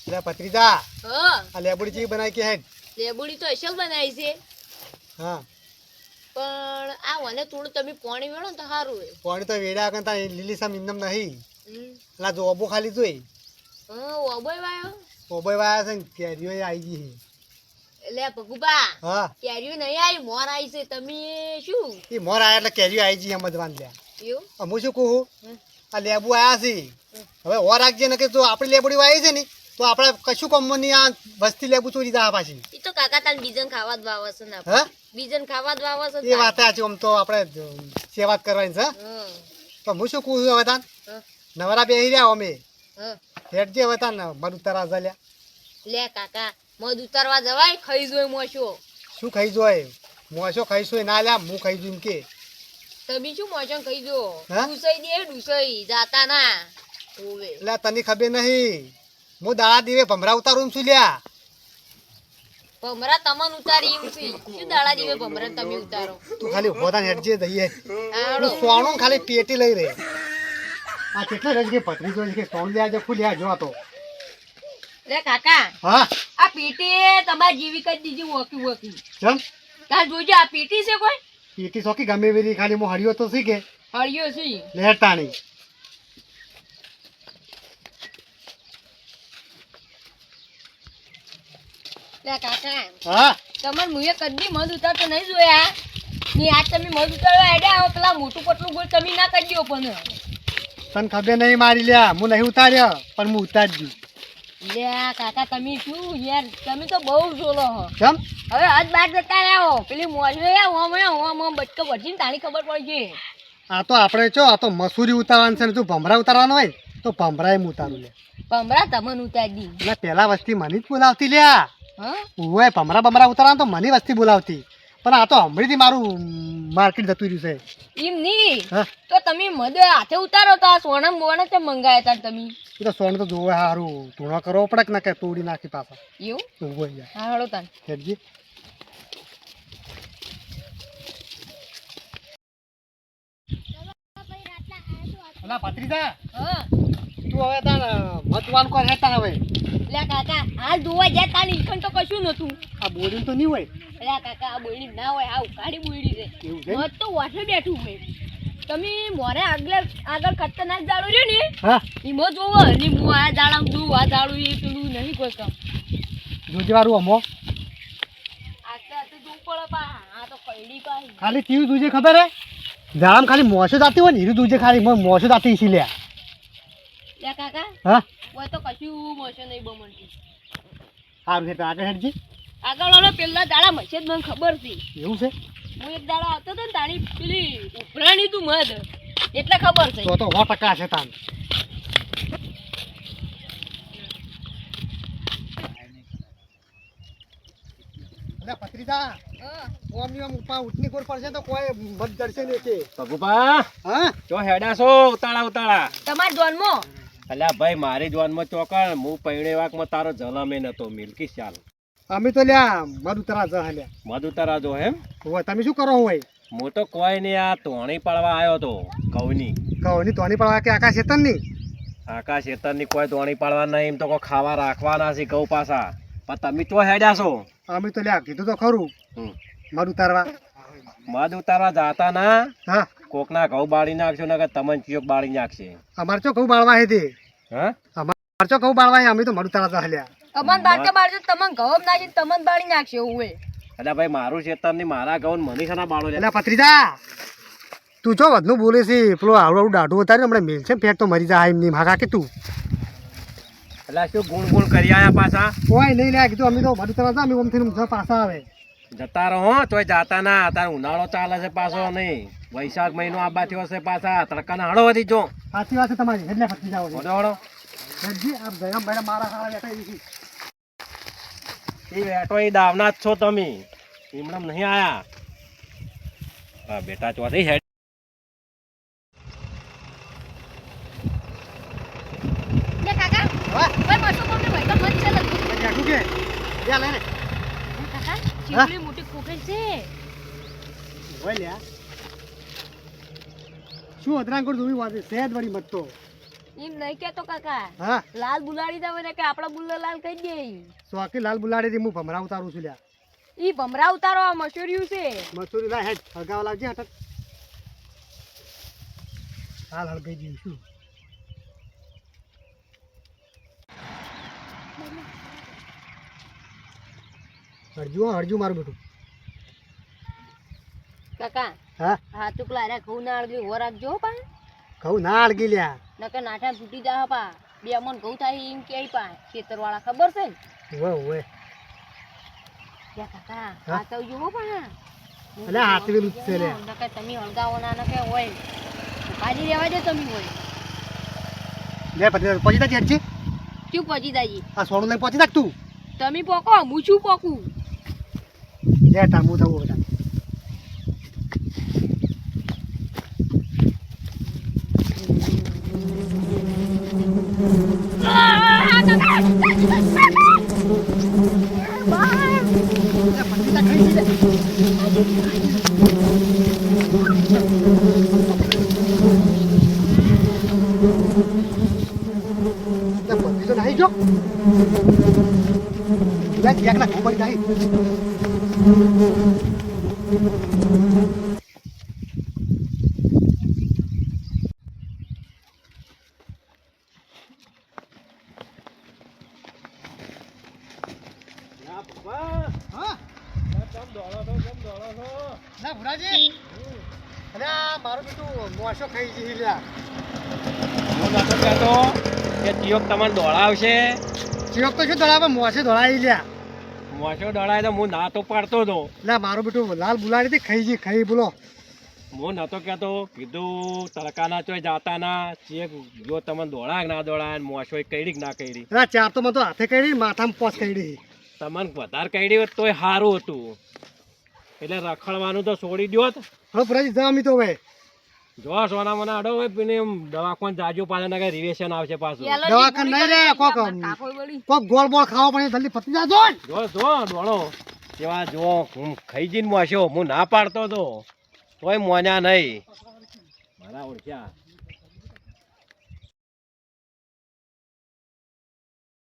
લે પત્રીજા હા આ લેબુડી ચી બનાવી કે હેડ લેબુડી તો અસલ બનાવી છે હા પણ આ મને થોડું તમે પાણી વેળો ને તો સારું હોય પાણી તો વેડા કરતા લીલી સામ ઇન્દમ નહીં હમ એટલે જો ઓબો ખાલી જોઈ હા ઓબોય વાયો ઓબોય વાયા છે ને કેરીઓ આવી ગઈ એટલે ભગુબા હા કેરીઓ નહીં આવી મોર આવી છે તમે શું એ મોર આયા એટલે કેરીઓ આવી ગઈ એમ જ વાંધ લ્યા એવું હું શું કહું હમ. આ લેબુ આયા છે હવે ઓર રાખજે ને કે જો આપણી લેબુડી વાવી છે ને તો આપણે કશું કમો નહીં આ વસ્તી લેબુ ચોરી જા પાછી એ તો કાકા તાન બીજન ખાવા જ વાવે છે ને હા બીજન ખાવા જ વાવે છે એ વાત છે આમ તો આપણે સેવા જ કરવાની છે તો હું શું કહું છું હવે તાન નવરા બેહી રહ્યા અમે હેડ જે હવે તાન મારું તરા ઝાલ્યા લે કાકા મધ ઉતારવા જવાય ખાઈ જોય મોશો શું ખાઈ જોય મોસો ખાઈશું ના લ્યા હું ખાઈ જોઉં કે તમે શું મોશો ખાઈ જો હા? ડુસઈ દે ડુસઈ જાતા ના ઓવે એટલે તને ખબર નહીં હું દાડા દીવે ભમરા ઉતારું છું લ્યા ભમરા તમન ઉતારી એમ છે શું દાડા દીવે ભમરા તમે ઉતારો તું ખાલી ઉભો થાને હેડ જે દઈએ આડો તું સોનું ખાલી પેટી લઈ રે આ કેટલા રજ કે પથરી જોઈ કે સોન લ્યા જે ફૂલ્યા જો તો લે કાકા હા આ પેટી તમારી જીવી કરી દીધી વોકી વોકી ચમ તાર જોજો આ પેટી છે કોઈ પેટી સોકી ગમે વેરી ખાલી હું હરિયો તો સી કે હળિયો છે લેટ તાણી લે કાકા હા તમાર મુએ કદી મધ ઉતારતો નહીં જોયા ની આજ તમે મધ ઉતારવા આડ્યા આવો પેલા મોટું પટલું ગોળ તમે ના કરી દો પણ તને ખબર નહીં મારી લ્યા હું નહીં ઉતાર્યો પણ હું ઉતારી દઉં લે કાકા તમે શું યાર તમે તો બહુ જોલો હો ચમ હવે આજ બાર જતા રહ્યા પેલી મોજો ઓમ બચકો ભજીને તાણી ખબર પડી આ તો આપણે ચો આ તો મસૂરી ઉતારવાનું છે ને તું ભમરા ઉતારવાનો હોય તો ભમરા એમ ઉતારું લે ભમરા તમને ઉતારી દી એટલે પેલા વસ્તી મને જ બોલાવતી લ્યા હા ઓય ભમરા બમરા ઉતારવાનું તો મને વસ્તી બોલાવતી પણ આ તો હમણાંથી મારું માર્કેટ જતું રહ્યું છે એમ નહીં હા તો તમે મધ હાથે ઉતારો તો આ સોના મોના તે મંગાયા તા તમે એ તો સોનું તો જોવે સારું ધૂણો કરવો પડે કે ના કે તોડી નાખી પાછા એવું ઓય યાર હા હળો તાન હેડજી અલા પત્રીજા હા તું હવે તાર મતવાન કોણ હેતા હવે લે કાકા હાલ ધોવા જાય તાણી ઈકન તો કશું નતું આ બોરી તો નહીં હોય લે કાકા આ બોયડી ના હોય આ ઉકાળી બોયડી છે એવું છે મત તો વાઠે બેઠું હોય તમે મોરે આગળ ખતરનાક જાડું રહ્યું ને હા એમાં જોવો ને હું આ જાડા દઉં આ જાડું એ પેલું નહીં કોઈ કામ જોજે વાળું અમો આ તો જોવું પડે પા આ તો કઈડી પાઈ ખાલી તીવ દૂજે ખબર હે જામ ખાલી મોસો જાતી હોય ને હીરું દૂજે ખાલી મોસો જાતી ઈસી લ્યા લે કાકા હા હોય તો કશું મોશે નહીં બમણતી સારું છે આગળ હેડજી આગળ વાળો પેલા દાડા મશે જ મને ખબર હતી એવું છે હું એક દાડા આવતો હતો ને તાણી પેલી ઉપરાણી તું મધ એટલે ખબર છે તો 100% છે તાન અલા પત્રીજા હા ઓમની ઓમ ઉપા ઉઠની કોર પડશે તો કોઈ મત જડશે નહીં કે ભગુભા હા ચો હેડા છો ઉતાળા તમાર જોન્મો અલ્યા ભાઈ મારી જોનમાં ચોકણ હું પૈણે વાકમાં તારો જલમે નતો મિલકી ચાલ અમે તો લ્યા મધ ઉતરા જ હલ્યા મધ ઉતારા જો એમ હોય તમે શું કરો હોય હું તો કોઈ નહીં આ તોણી પાડવા આવ્યો તો કઉની કહો ની તોની પડવા કે આકાશ ચેતન ની આકાશ ખેતરની કોઈ તોણી પાડવા નહીં એમ તો કોઈ ખાવા રાખવાના છે ઘઉં પાછા પણ તમે ચો હેડ્યા છો અમે તો લ્યા કીધું તો ખરું હમ. મધ ઉતારવા મધ ઉતારવા જાતા ના હા કોકના ઘઉં બાળી નાખશો ને કે તમને ચિયોક બાળી નાખશે અમાર ચો ઘઉં બાળવા હે તે હા અમાર ચો ઘઉં બાળવા હે અમે તો મધ ઉતારવા જ હલ્યા અમન બાળકે બાળજો તમને ઘઉં નાખી તમને બાળી નાખશે એવું એટલે ભાઈ મારું ખેતરની મારા ઘઉં મને શાના બાળો લે એટલે પત્રીજા તું જો વધનું બોલે છે પેલો આવડું આવડું દાઢું ઉતારી હમણાં મેલ છે ફેટ તો મરી જાય એમ નહીં ભાગા કે તું એટલે શું ગુણ ગુણ કરી આયા પાછા કોઈ નહીં લ્યા કીધું અમે તો મધ ઉતારવા જા અમે ઓમથી પાછા આવે જતા રહો તોય જાતા ના તાર ઉનાળો ચાલે છે પાછો નહીં વૈશાખ મહિનો આબા થયો છે પાછા તડકાના હળો વધી જો સાચી વાત છે તમારી એટલે પત્રીજા હોય હળો હળો હેડજી આ જયમ ભાઈ મારા ખાવા બેઠા એવી એ બેઠો એ દાવના જ છો તમે એમણે નહીં આયા હા બેટા ચોથી હેડ લે કાકા હા ભાઈ મસો કોને ભાઈ તો મન છે લગતું બેઠું કે લ્યા લે ને કાકા ચીવડી મોટી કોકરી છે હોય લ્યા શું અદરાંગ કર જોવી વાત છે સહેજ વળી મત તો એમ નહીં કેતો કાકા હા લાલ બુલાડી દે ને કે આપડા બુલ્લો લાલ કહી દે ચોકી લાલ બુલાડી થી હું ભમરા ઉતારું છું લ્યા ઈ ભમરા ઉતારો આ મસૂર્યું છે મસૂરી લાય હેડ હગાવા લાવજે હટક હાલ હાલ ગઈ જઈશું શું હરજુ મારું બેટું કાકા હા હા તું પેલા રે ઘઉં ના અડજો હો રાખજો હો પા કહું ના અડગી લ્યા નકર નાઠા તૂટી જા પા બે મન ઘઉં થાય એમ કે પા ખેતર વાળા ખબર છે ને ઓવે ઓવે યા કાકા હા? આ તો જો પા અલે હાથવી રૂપ છે લે નકર તમે હળગાવો ના નકે હોય કાઢી રહેવા દે તમે હોય લે પછી તા ચેટ છે શું પહોંચી દાજી આ સોનું લઈને પહોંચી નાખ તું તમે પોકો હું શું પોકું લે ટામું થવું બધા પતિ તો નહીં જો એકલા ખબર નહીં હા ના ભુરાજી અરે આ મારું બેટું મોસો ખાઈ જઈ લ્યા હું નતો કહેતો કે ચિયોક તમને દોડાવશે. ચિયોક તો શું દોડાવે મોસે દોડાવી લ્યા મોસો દોડાય તો હું ના તો પાડતો હતો. એટલે મારું બેટું લાલ બુલાડી હતી ખાઈ જી ખાઈ બોલો હું નતો કહેતો કીધું તડકાના ચોય જાતા ના ચેક જો તમને દોડાય ના દોડાય મોસો કઈડી કે ના કઈડી. અરે ચાર તો મને તો હાથે કરી માથામાં પોસ કરી તમને વધારે કઈડી હોત તોય સારું હતું. એટલે રખડવાનું તો છોડી દ્યો. હવે ભુરાજી જા અમી તો હવે જો સોના મને અડો હોય പിന്നെ દવાખાને જાજો પાછા ના રિવેશન આવશે પાછું. દવાખાને નહીં રે કોક ગોળ બોળ ખાવા પડે જલ્દી પતી જાજો જો જો દોડો કેવા જો હું ખાઈ જઈને મોસ્યો હું ના પાડતો તો તોય મોન્યા નહીં મારા ઓળખ્યા.